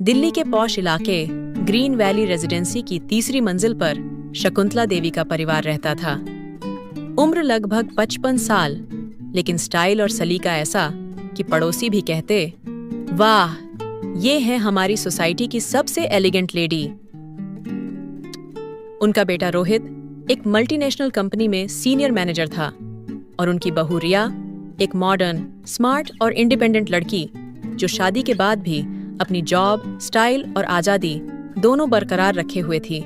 दिल्ली के पॉश इलाके green valley residency की तीसरी मंजिल पर शकुंतला देवी का परिवार रहता था। उम्र लगभग 55 साल, लेकिन स्टाइल और सलीका ऐसा कि पड़ोसी भी कहते, वाह, ये है हमारी सोसाइटी की सबसे एलिगेंट लेडी। उनका बेटा रोहित एक मल्टीनेशनल कंपनी में सीनियर मैनेजर था और उनकी बहू रिया एक मॉडर्न, स्मार्ट और इंडिपेंडेंट लड़की जो शादी के बाद भी अपनी जॉब, स्टाइल और आजादी दोनों बरकरार रखे हुए थी।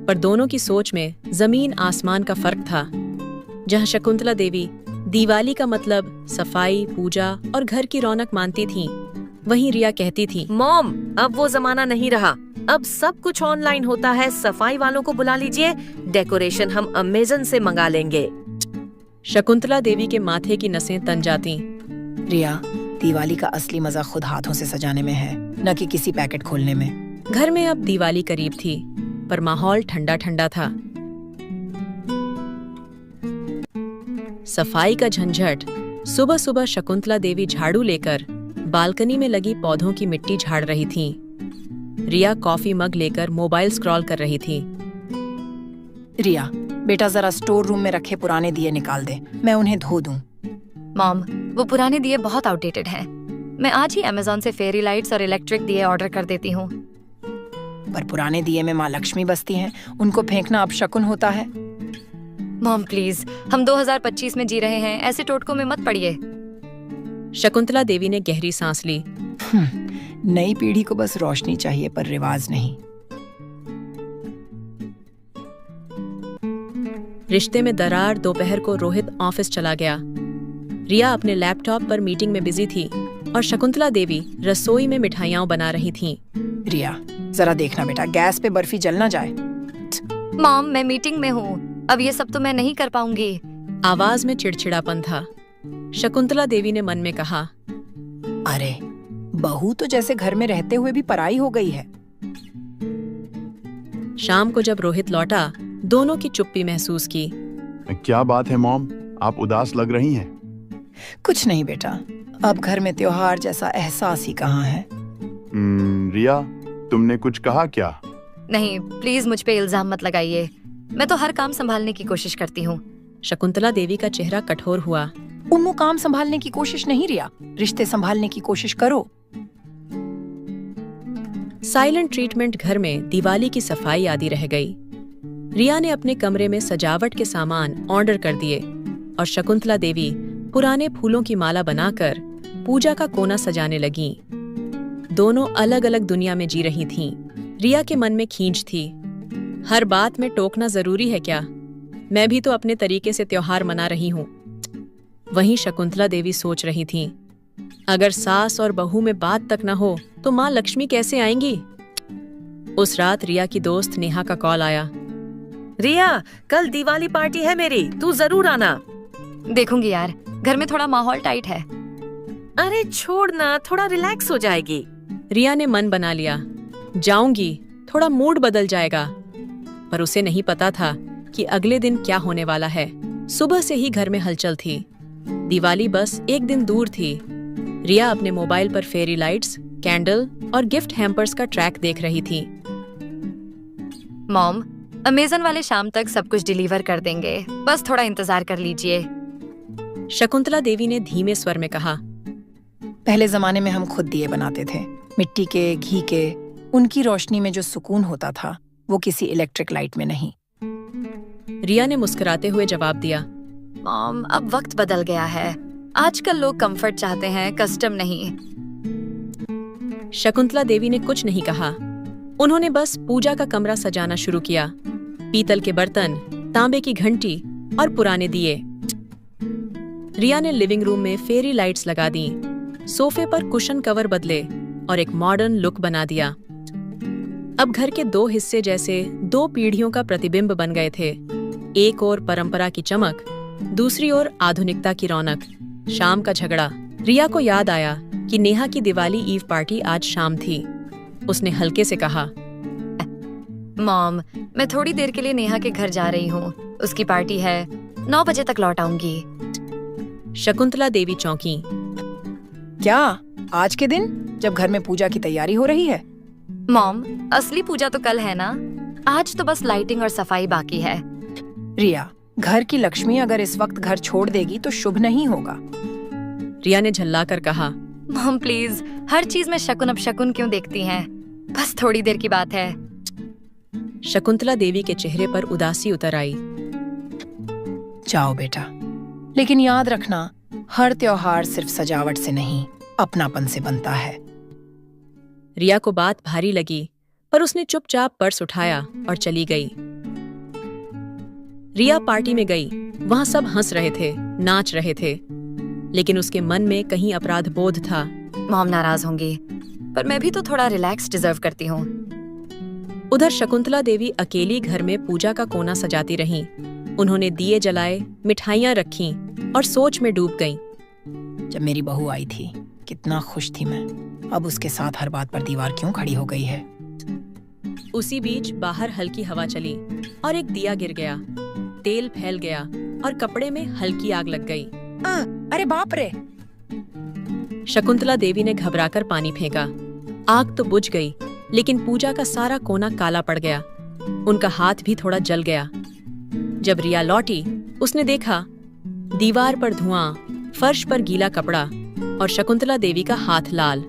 पर दोनों की सोच में जमीन आसमान का फर्क था। जहां शकुंतला देवी दिवाली का मतलब सफाई, पूजा और घर की रौनक मानती थीं, वहीं रिया कहती थी, मॉम, अब वो जमाना नहीं रहा। अब सब कुछ ऑनलाइन होता है। सफाई वालों को बुला लीजिए, डेकोरेशन हम अमेज़न से मंगा लेंगे। शकुंतला देवी के माथे की नसें तन जाती। रिया, दिवाली का असली मजा खुद हाथों से सजाने में है, न कि किसी पैकेट खोलने में। घर में अब दिवाली करीब थी, पर माहौल ठंडा ठंडा था। सफाई का झंझट। सुबह सुबह शकुंतला देवी झाड़ू लेकर बालकनी में लगी पौधों की मिट्टी झाड़ रही थीं। रिया कॉफी मग लेकर मोबाइल स्क्रॉल कर रही थी। रिया, बेटा जरा स्टोर रूम में रखे पुराने दिए निकाल दे, मैं उन्हें धो दूं। मॉम, वो पुराने दिए बहुत आउटडेटेड हैं। मैं आज ही अमेज़न से फेरी लाइट्स और इलेक्ट्रिक दिए ऑर्डर कर देती हूँ। पर पुराने दिए में माँ लक्ष्मी बसती हैं, उनको फेंकना अपशकुन होता है। मॉम प्लीज, हम 2025 में जी रहे हैं, ऐसे टोटकों में मत पड़िए। शकुंतला देवी ने गहरी सांस ली। नई पीढ़ी को बस रोशनी चाहिए, पर रिवाज नहीं। रिश्ते में दरार। दोपहर को रोहित ऑफिस चला गया। रिया अपने लैपटॉप पर मीटिंग में बिजी थी और शकुंतला देवी रसोई में मिठाइयाँ बना रही थीं। रिया, जरा देखना बेटा, गैस पे बर्फी जल ना जाए। मॉम, मैं मीटिंग में हूँ, अब ये सब तो मैं नहीं कर पाऊंगी। आवाज में चिड़चिड़ापन था। शकुंतला देवी ने मन में कहा, अरे, बहू तो जैसे घर में रहते हुए भी पराई हो गई है। शाम को जब रोहित लौटा, दोनों की चुप्पी महसूस की। क्या बात है मॉम, आप उदास लग रही हैं। कुछ नहीं बेटा, अब घर में त्योहार जैसा एहसास ही कहाँ है। रिया, तुमने कुछ कहा क्या? नहीं, प्लीज मुझ पे इल्जाम मत लगाइए। मैं तो हर काम संभालने की कोशिश करती हूँ। शकुंतला देवी का चेहरा कठोर हुआ। उम्मू, काम संभालने की कोशिश नहीं रिया, रिश्ते संभालने की कोशिश करो। साइलेंट ट्रीटमेंट घर में दिवाली की सफाई आदि रह गई। रिया ने अपने कमरे में सजावट के सामान ऑर्डर कर दिए और शकुंतला देवी पुराने फूलों की माला बनाकर पूजा का कोना सजाने लगीं। दोनों अलग अलग दुनिया में जी रही थीं। रिया के मन में खींच थी, हर बात में टोकना जरूरी है क्या? मैं भी तो अपने तरीके से त्योहार मना रही हूँ। वहीं शकुंतला देवी सोच रही थीं, अगर सास और बहू में बात तक न हो तो माँ लक्ष्मी कैसे आएंगी? उस रात रिया की दोस्त नेहा का कॉल आया। रिया, कल दिवाली पार्टी है मेरी, तू जरूर आना। देखूंगी यार, घर में थोड़ा माहौल टाइट है। अरे छोड़ ना, थोड़ा रिलैक्स हो जाएगी। रिया ने मन बना लिया, जाऊंगी, थोड़ा मूड बदल जाएगा। पर उसे नहीं पता था कि अगले दिन क्या होने वाला है। सुबह से ही घर में हलचल थी। दिवाली बस एक दिन दूर थी। रिया अपने मोबाइल पर फेरी लाइट्स, कैंडल और गिफ्ट हैम्पर्स का ट्रैक देख रही थी। मॉम, अमेज़न वाले शाम तक सब कुछ डिलीवर कर देंगे, बस थोड़ा इंतजार कर लीजिए। शकुंतला देवी ने धीमे स्वर में कहा, पहले जमाने में हम खुद दिए बनाते थे, मिट्टी के, घी के। उनकी रोशनी में जो सुकून होता था, वो किसी इलेक्ट्रिक लाइट में नहीं। रिया ने मुस्कुराते हुए जवाब दिया, मॉम, अब वक्त बदल गया है। आजकल लोग कंफर्ट चाहते हैं, कस्टम नहीं। शकुंतला देवी ने कुछ नहीं कहा। उन्होंने बस पूजा का कमरा सजाना शुरू किया। पीतल के बर्तन, तांबे की घंटी और पुराने दिए। रिया ने लिविंग रूम में फेरी लाइट्स लगा दी, सोफे पर कुशन कवर बदले और एक मॉडर्न लुक बना दिया। अब घर के दो हिस्से जैसे दो पीढ़ियों का प्रतिबिंब बन गए थे। एक ओर परंपरा की चमक, दूसरी ओर आधुनिकता की रौनक। शाम का झगड़ा। रिया को याद आया कि नेहा की दिवाली ईव पार्टी आज शाम थी। उसने हल्के से कहा, मॉम, मैं थोड़ी देर के लिए नेहा के घर जा रही हूँ, उसकी पार्टी है, 9 बजे तक लौट आऊंगी। शकुंतला देवी चौंकी। क्या आज के दिन, जब घर में पूजा की तैयारी हो रही है? मॉम, असली पूजा तो कल है ना? आज तो बस लाइटिंग और सफाई बाकी है। रिया, घर की लक्ष्मी अगर इस वक्त घर छोड़ देगी तो शुभ नहीं होगा। रिया ने झल्लाकर कहा। मॉम प्लीज, हर चीज में शकुन अपशकुन क्यों देखती हैं? बस थोड़ी देर की बात है। शकुंतला देवी के चेहरे पर उदासी उतर आई। जाओ बेटा, लेकिन याद रखना, हर त्योहार सिर्फ सजावट से नहीं, अपनापन से बनता है। रिया को बात भारी लगी, पर उसने चुपचाप पर्स उठाया और चली गई। रिया पार्टी में गई। वहां सब हंस रहे थे, नाच रहे थे, लेकिन उसके मन में कहीं अपराध बोध था। मॉम नाराज होंगी, पर मैं भी तो थोड़ा रिलैक्स डिजर्व करती हूँ। उधर शकुंतला देवी अकेली घर में पूजा का कोना सजाती रहीं। उन्होंने दिए जलाए, मिठाइयां रखीं और सोच में डूब गईं। जब मेरी बहू आई थी कितना खुश थी मैं, अब उसके साथ हर बात पर दीवार क्यों खड़ी हो गई है। उसी बीच बाहर हल्की हवा चली और एक दिया गिर गया। तेल फैल गया और कपड़े में हल्की आग लग गई। अरे बाप रे! शकुंतला देवी ने घबराकर पानी फेंका। आग तो बुझ गई, लेकिन पूजा का सारा कोना काला पड़ गया। उनका हाथ भी थोड़ा जल गया। जब रिया लौटी, उसने देखा दीवार पर धुआं, फर्श पर गीला कपड़ा और शकुंतला देवी का हाथ लाल।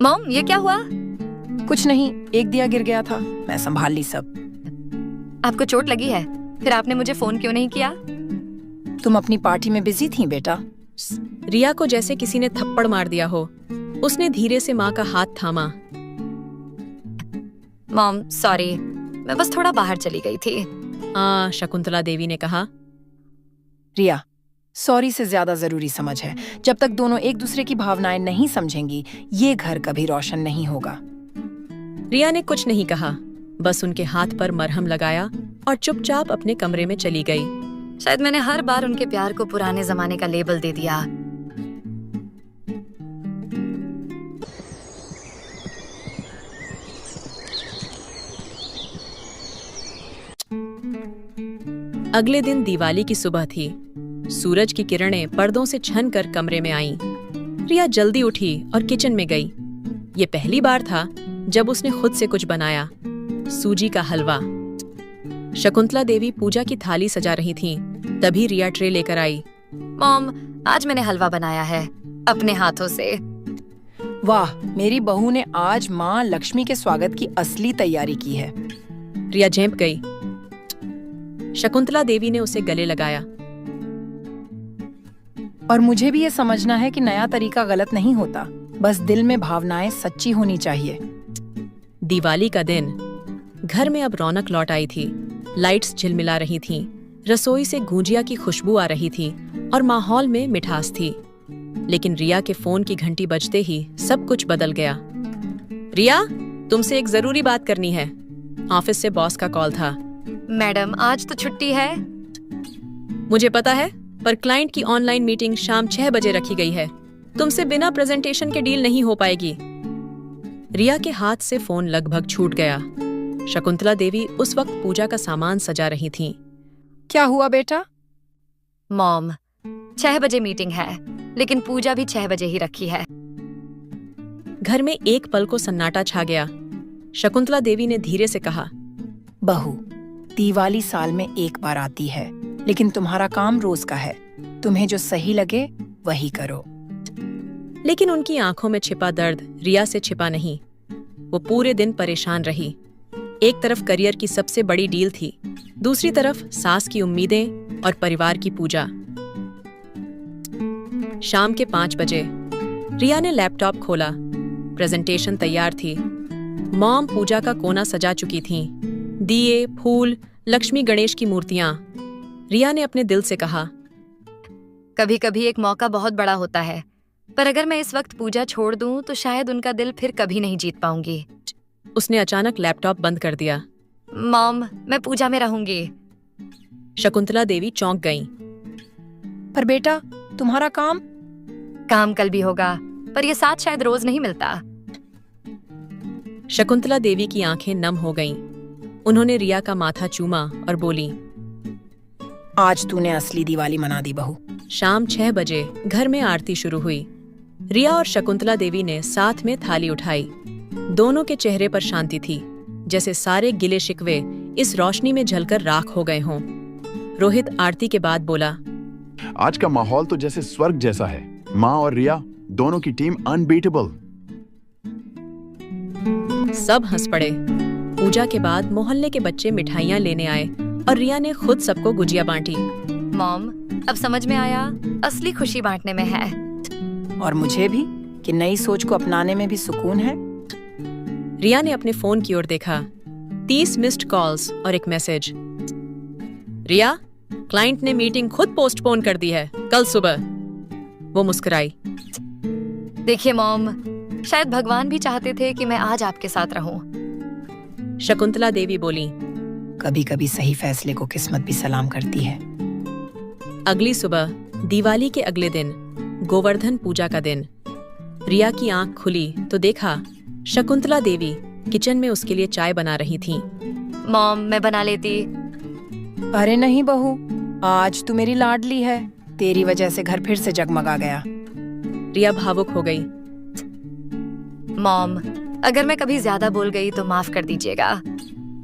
मॉम, ये क्या हुआ? कुछ नहीं, एक दिया गिर गया था, मैं संभाल ली सब। आपको चोट लगी है? फिर आपने मुझे फोन क्यों नहीं किया? तुम अपनी पार्टी में बिजी थी बेटा। रिया को जैसे किसी ने थप्पड़ मार दिया हो। उसने धीरे से माँ का हाथ थामा। मॉम सॉरी, मैं बस थोड़ा बाहर चली गई थी। शकुंतला देवी ने कहा। रिया, सॉरी से ज्यादा जरूरी समझ है। जब तक दोनों एक दूसरे की भावनाएं नहीं समझेंगी, ये घर कभी रोशन नहीं होगा। रिया ने कुछ नहीं कहा, बस उनके हाथ पर मरहम लगाया और चुपचाप अपने कमरे में चली गई। शायद मैंने हर बार उनके प्यार को पुराने जमाने का लेबल दे दिया। अगले दिन दिवाली की सुबह थी। सूरज की किरणें पर्दों से छन कर कमरे में आईं। रिया जल्दी उठी और किचन में गई। ये पहली बार था जब उसने खुद से कुछ बनाया, सूजी का हलवा। शकुंतला देवी पूजा की थाली सजा रही थीं, तभी रिया ट्रे लेकर आई। मॉम, आज मैंने हलवा बनाया है अपने हाथों से। वाह, मेरी बहू ने आज माँ लक्ष्मी के स्वागत की असली तैयारी की है। रिया झेंप गई। शकुंतला देवी ने उसे गले लगाया। और मुझे भी ये समझना है कि नया तरीका गलत नहीं होता, बस दिल में भावनाएं सच्ची होनी चाहिए। दिवाली का दिन। घर में अब रौनक लौट आई थी। लाइट्स झिलमिला रही थीं, रसोई से गुजिया की खुशबू आ रही थी और माहौल में मिठास थी। लेकिन रिया के फोन की घंटी बजते ही सब कुछ बदल गया। रिया, तुमसे एक जरूरी बात करनी है। ऑफिस से बॉस का कॉल था। मैडम, आज तो छुट्टी है। मुझे पता है, पर क्लाइंट की ऑनलाइन मीटिंग शाम 6 बजे रखी गई है। तुमसे बिना प्रेजेंटेशन के डील नहीं हो पाएगी। रिया के हाथ से फोन लगभग छूट गया। शकुंतला देवी उस वक्त पूजा का सामान सजा रही थीं। क्या हुआ बेटा? मॉम, 6 बजे मीटिंग है, लेकिन पूजा भी 6 बजे ही रखी है। घर में एक पल को सन्नाटा छा गया। शकुंतला देवी ने धीरे से कहा, बहू, दिवाली साल में एक बार आती है, लेकिन तुम्हारा काम रोज का है। तुम्हें जो सही लगे वही करो। लेकिन उनकी आंखों में छिपा दर्द रिया से छिपा नहीं। वो पूरे दिन परेशान रही। एक तरफ करियर की सबसे बड़ी डील थी, दूसरी तरफ सास की उम्मीदें और परिवार की पूजा। शाम के 5 बजे रिया ने लैपटॉप खोला। प्रेजेंटेशन तैयार थी। मॉम पूजा का कोना सजा चुकी थीं। दिए, फूल, लक्ष्मी गणेश की मूर्तियां। रिया ने अपने दिल से कहा, कभी कभी एक मौका बहुत बड़ा होता है, पर अगर मैं इस वक्त पूजा छोड़ दूं तो शायद उनका दिल फिर कभी नहीं जीत पाऊंगी। उसने अचानक लैपटॉप बंद कर दिया। मॉम, मैं पूजा में रहूंगी। शकुंतला देवी चौंक गईं। पर बेटा, तुम्हारा काम कल भी होगा, पर ये साथ शायद रोज नहीं मिलता। शकुंतला देवी की आंखें नम हो गईं। उन्होंने रिया का माथा चूमा और बोली, आज तूने असली दिवाली मना दी बहू। शाम 6 बजे घर में आरती शुरू हुई। रिया और शकुंतला देवी ने साथ में थाली उठाई। दोनों के चेहरे पर शांति थी, जैसे सारे गिले शिकवे इस रोशनी में झलकर राख हो गए हों। रोहित आरती के बाद बोला, आज का माहौल तो जैसे स्वर्ग जैसा है। माँ और रिया दोनों की टीम अनबीटेबल। सब हंस पड़े। पूजा के बाद मोहल्ले के बच्चे मिठाइयाँ लेने आए और रिया ने खुद सबको गुजिया बांटी। मॉम, अब समझ में आया, असली खुशी बांटने में है। और मुझे भी कि नई सोच को अपनाने में भी सुकून है। रिया ने अपने फोन की ओर देखा। 30 मिस्ड कॉल्स और एक मैसेज। रिया, क्लाइंट ने मीटिंग खुद पोस्टपोन कर दी है, कल सुबह। वो मुस्कुराई। देखिए मॉम, शायद भगवान भी चाहते थे कि मैं आज आपके साथ रहूं। शकुंतला देवी बोली। कभी कभी सही फैसले को किस्मत भी सलाम करती है। अगली सुबह, दिवाली के अगले दिन, गोवर्धन पूजा का दिन। रिया की आंख खुली तो देखा शकुंतला देवी किचन में उसके लिए चाय बना रही थीं। मॉम, मैं बना लेती। अरे नहीं बहू, आज तू मेरी लाडली है। तेरी वजह से घर फिर से जगमगा गया। रिया भावुक हो गई। मॉम, अगर मैं कभी ज्यादा बोल गई तो माफ कर दीजिएगा।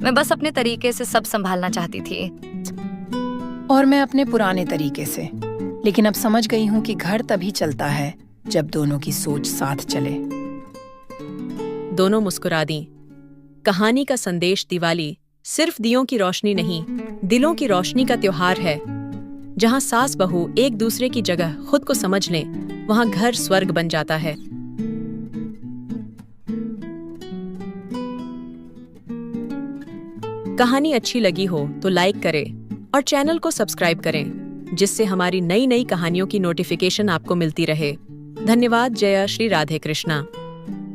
मैं बस अपने तरीके से सब संभालना चाहती थी। और मैं अपने पुराने तरीके से। लेकिन अब समझ गई हूँ कि घर तभी चलता है जब दोनों की सोच साथ चले। दोनों मुस्कुरा दी। कहानी का संदेश दिवाली सिर्फ दियों की रोशनी नहीं, दिलों की रोशनी का त्योहार है। जहां सास बहू एक दूसरे की जगह खुद को समझ लें, वहां घर स्वर्ग बन जाता है। कहानी अच्छी लगी हो तो लाइक करें और चैनल को सब्सक्राइब करें, जिससे हमारी नई नई कहानियों की नोटिफिकेशन आपको मिलती रहे। धन्यवाद। जय श्री राधे कृष्णा।